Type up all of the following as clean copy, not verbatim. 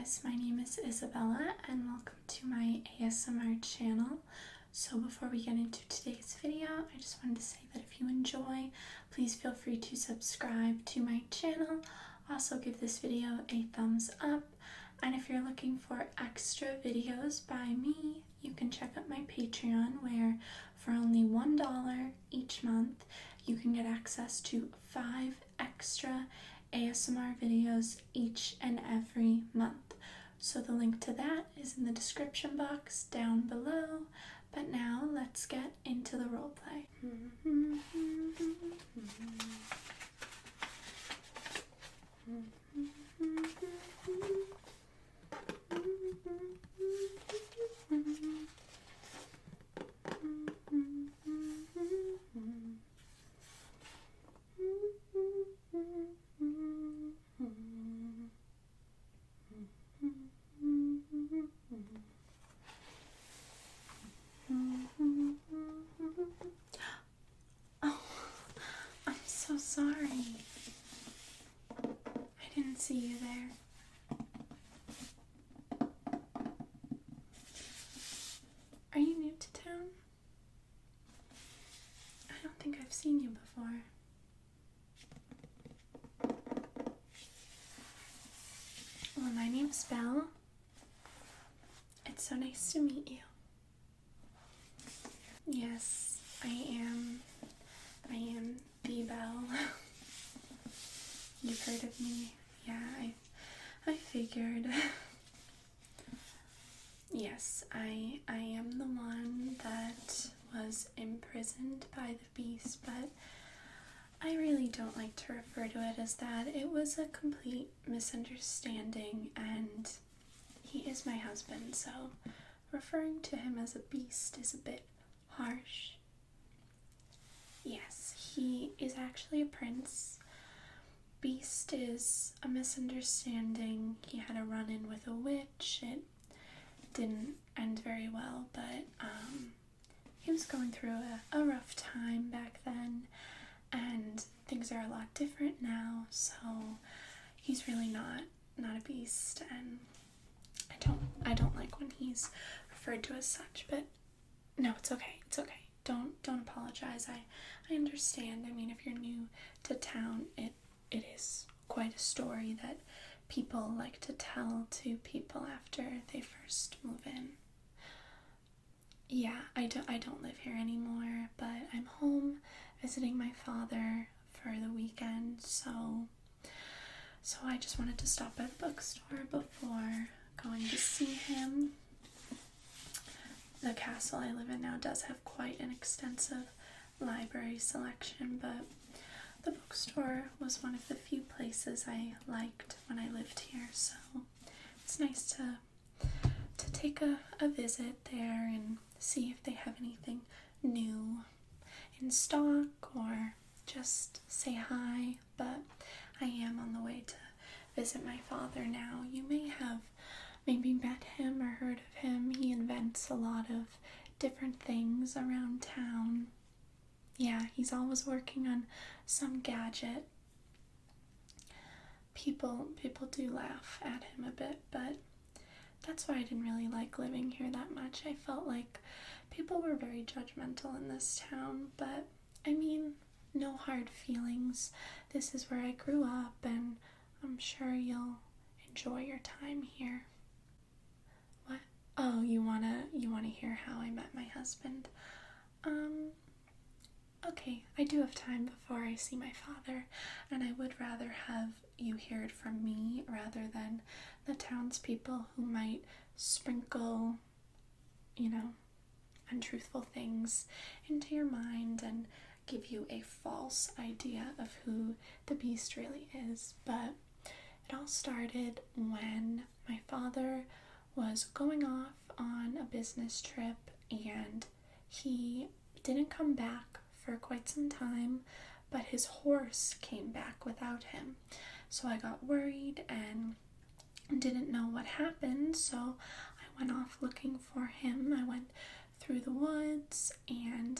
guys, my name is Isabella and welcome to my ASMR channel. So before we get into today's video, I just wanted to say that if you enjoy, please feel free to subscribe to my channel. Also give this video a thumbs up, and if you're looking for extra videos by me, you can check out my Patreon, where for only $1 each month you can get access to 5 extra ASMR videos each and every month. So the link to that is in the description box down below. But now let's get into the role play. So sorry. I didn't see you there. Are you new to town? I don't think I've seen you before. Well, my name's Belle. It's so nice to meet you. Yes, I am the Belle. You've heard of me. Yeah, I figured. Yes, I am the one that was imprisoned by the beast, but I really don't like to refer to it as that. It was a complete misunderstanding, and he is my husband, so referring to him as a beast is a bit harsh. Yes, he is actually a prince. Beast is a misunderstanding. He had a run-in with a witch. It didn't end very well, but he was going through a rough time back then, and things are a lot different now, so he's really not a beast, and I don't like when he's referred to as such, but no, it's okay. Don't apologize. I understand. I mean, if you're new to town, it is quite a story that people like to tell to people after they first move in. Yeah, I don't live here anymore, but I'm home visiting my father for the weekend, so I just wanted to stop by the bookstore before going to see him. The castle I live in now does have quite an extensive library selection, but the bookstore was one of the few places I liked when I lived here, so it's nice to take a visit there and see if they have anything new in stock, or just say hi. But I am on the way to visit my father now. You may have maybe met him or heard of him. He invents a lot of different things around town. Yeah, he's always working on some gadget. People do laugh at him a bit, but that's why I didn't really like living here that much. I felt like people were very judgmental in this town, but I mean, no hard feelings. This is where I grew up, and I'm sure you'll enjoy your time here. What? Oh, you wanna hear how I met my husband? Okay, I do have time before I see my father, and I would rather have you hear it from me rather than the townspeople who might sprinkle, untruthful things into your mind and give you a false idea of who the beast really is. But it all started when my father was going off on a business trip, and he didn't come back for quite some time, but his horse came back without him. So I got worried and didn't know what happened, so I went off looking for him. I went through the woods, and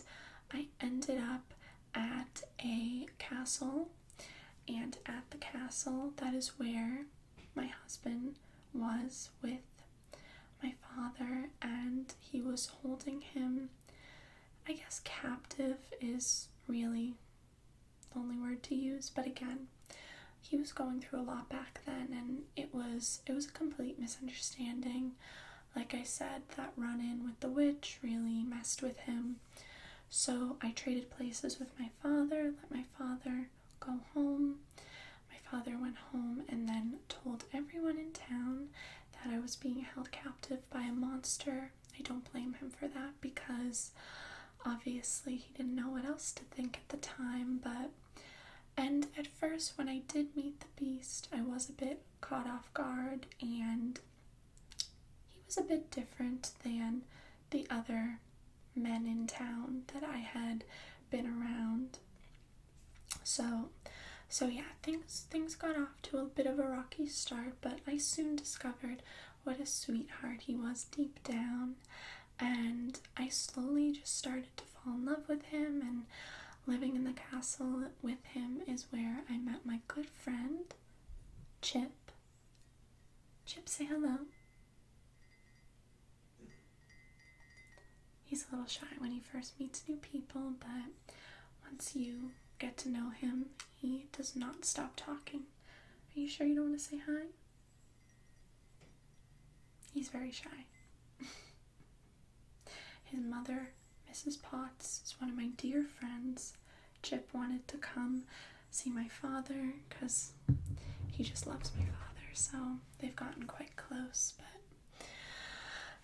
I ended up at a castle, and at the castle, that is where my husband was with my father, and he was holding him, I guess captive is really the only word to use, but again, he was going through a lot back then, and it was a complete misunderstanding. Like I said, that run-in with the witch really messed with him. So I traded places with my father, let my father go home. My father went home and then told everyone in town that I was being held captive by a monster. I don't blame him for that, because obviously he didn't know what else to think at the time. And at first, when I did meet the beast, I was a bit caught off guard, and he was a bit different than the other men in town that I had been around. So yeah, things got off to a bit of a rocky start, but I soon discovered what a sweetheart he was deep down, and I slowly just started to fall in love with him, and living in the castle with him is where I met my good friend, Chip. Chip, say hello. He's a little shy when he first meets new people, but once you get to know him, he does not stop talking. Are you sure you don't want to say hi? He's very shy. His mother, Mrs. Potts, is one of my dear friends. Chip wanted to come see my father because he just loves my father, so they've gotten quite close. But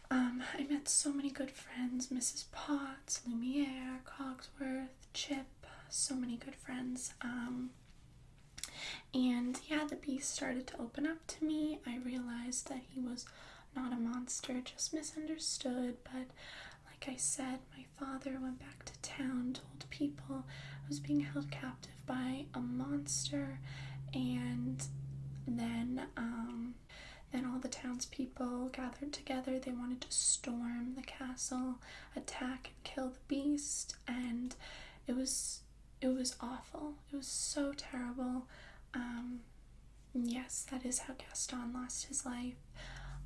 I met so many good friends, Mrs. Potts, Lumiere, Cogsworth, Chip, so many good friends. And yeah, the beast started to open up to me. I realized that he was not a monster, just misunderstood. But like I said, my father went back to town, told people I was being held captive by a monster, and then all the townspeople gathered together. They wanted to storm the castle, attack and kill the beast, and it was awful. It was so terrible. Yes, that is how Gaston lost his life.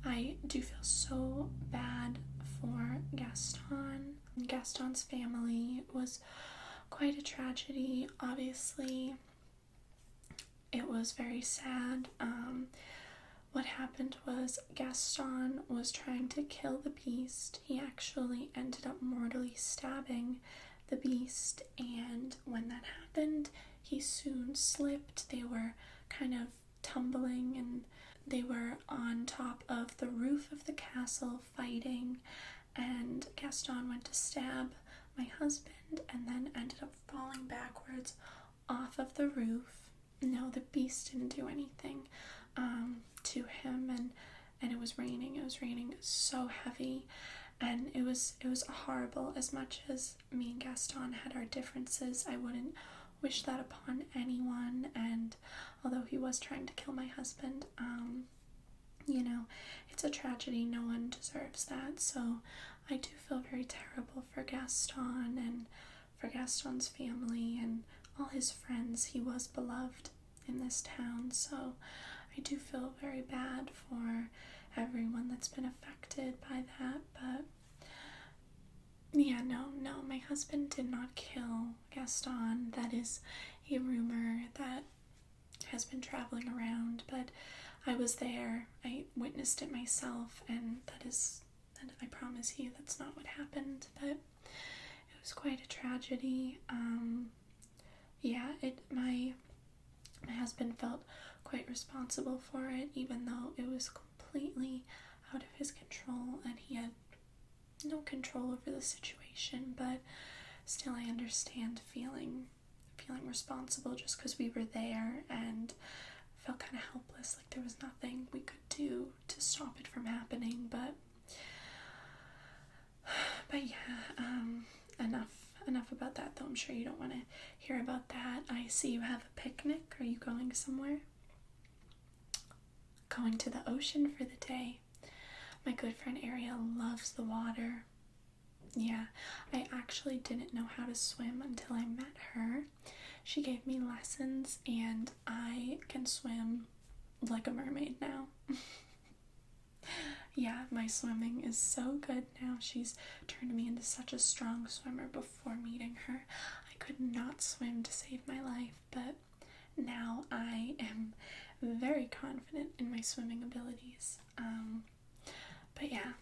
I do feel so bad for Gaston. Gaston's family was quite a tragedy. Obviously, it was very sad. What happened was Gaston was trying to kill the beast. He actually ended up mortally stabbing the beast, and when that happened, he soon slipped. They were kind of tumbling, and they were on top of the roof of the castle fighting, and Gaston went to stab my husband and then ended up falling backwards off of the roof. No, the beast didn't do anything to him, and it was raining. It was raining so heavy, and it was horrible. As much as me and Gaston had our differences, I wouldn't wish that upon anyone. And although he was trying to kill my husband, it's a tragedy. No one deserves that. So I do feel very terrible for Gaston and for Gaston's family and all his friends. He was beloved in this town, so I do feel very bad for everyone that's been affected by that. But yeah, no, my husband did not kill Gaston. That is a rumor that has been traveling around, but I was there. I witnessed it myself, and I promise you that's not what happened, but it was quite a tragedy. My husband felt quite responsible for it, even though it was completely out of his control and he had no control over the situation. But still, I understand feeling responsible just because we were there, and felt kind of helpless, like there was nothing we could do to stop it from happening. But yeah, enough about that, though. I'm sure you don't want to hear about that. I see you have a picnic. Are you going somewhere? Going to the ocean for the day. My good friend Ariel loves the water. Yeah, I actually didn't know how to swim until I met her. She gave me lessons, and I can swim like a mermaid now. Yeah, my swimming is so good now. She's turned me into such a strong swimmer. Before meeting her, I could not swim to save my life, but now I am very confident in my swimming abilities. But yeah,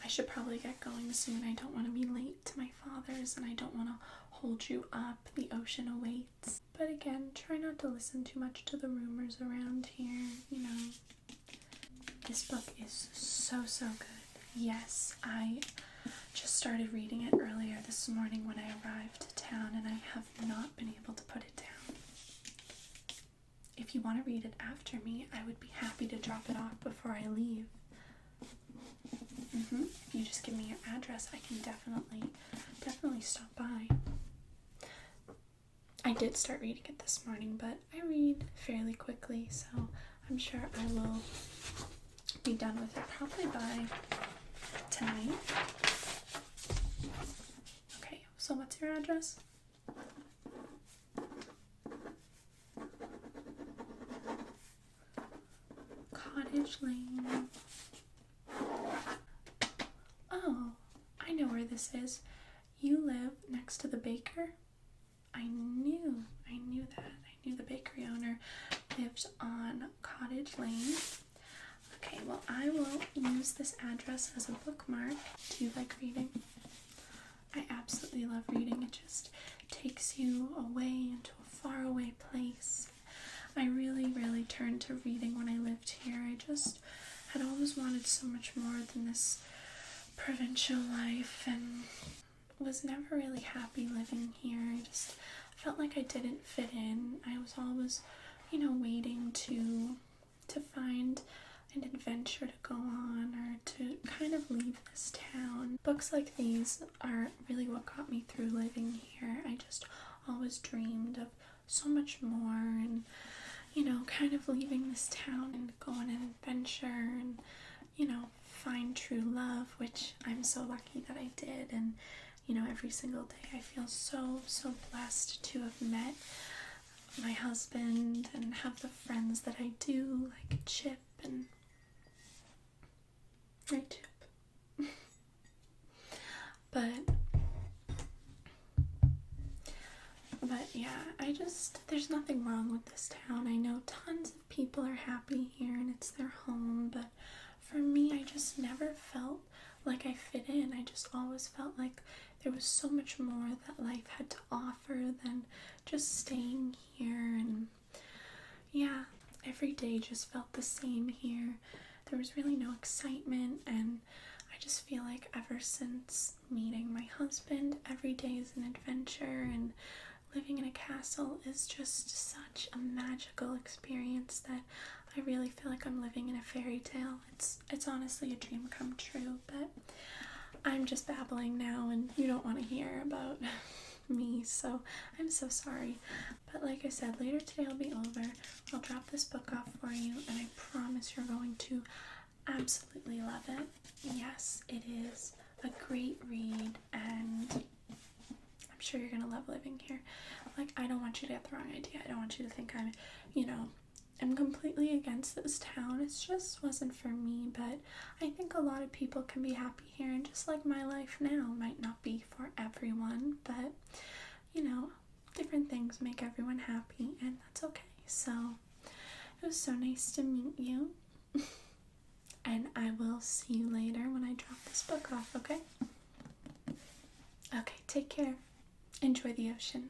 I should probably get going soon. I don't want to be late to my father's, and I don't want to hold you up. The ocean awaits. But again, try not to listen too much to the rumors around here, you know. This book is so good. Yes, I just started reading it earlier this morning when I arrived to town, and I have not been able to put it down. If you want to read it after me, I would be happy to drop it off before I leave. If you just give me your address, I can definitely stop by. I did start reading it this morning, but I read fairly quickly, so I'm sure I will be done with it probably by tonight. Okay, so what's your address? Cottage Lane. Oh, I know where this is. You live next to the baker? I knew that. I knew the bakery owner lived on Cottage Lane. Okay, well, I will use this address as a bookmark. Do you like reading? I absolutely love reading. It just takes you away into a faraway place. I really turned to reading when I lived here. I just had always wanted so much more than this provincial life, and was never really happy living here. I just felt like I didn't fit in. I was always, waiting to find an adventure to go on, or to kind of leave this town. Books like these are really what got me through living here. I just always dreamed of so much more, and kind of leaving this town and going on an adventure and find true love, which I'm so lucky that I did. And every single day I feel so blessed to have met my husband and have the friends that I do, like Chip and Chip. But yeah, there's nothing wrong with this town. I know tons of people are happy here and it's their home, but for me, I just never felt like I fit in. I just always felt like there was so much more that life had to offer than just staying here. And yeah, every day just felt the same here. There was really no excitement, and I just feel like ever since meeting my husband, every day is an adventure, and living in a castle is just such a magical experience that I really feel like I'm living in a fairy tale. It's honestly a dream come true, but I'm just babbling now and you don't want to hear about me, so I'm so sorry. But like I said, later today I'll be over. I'll drop this book off for you, and I promise you're going to absolutely love it. Yes, it is a great read, and I'm sure you're gonna love living here. Like, I don't want you to get the wrong idea. I don't want you to think I'm completely against this town. It just wasn't for me, but I think a lot of people can be happy here, and just like my life now might not be for everyone, but different things make everyone happy, and that's okay. So it was so nice to meet you, and I will see you later when I drop this book off, okay? Okay, take care. Enjoy the ocean.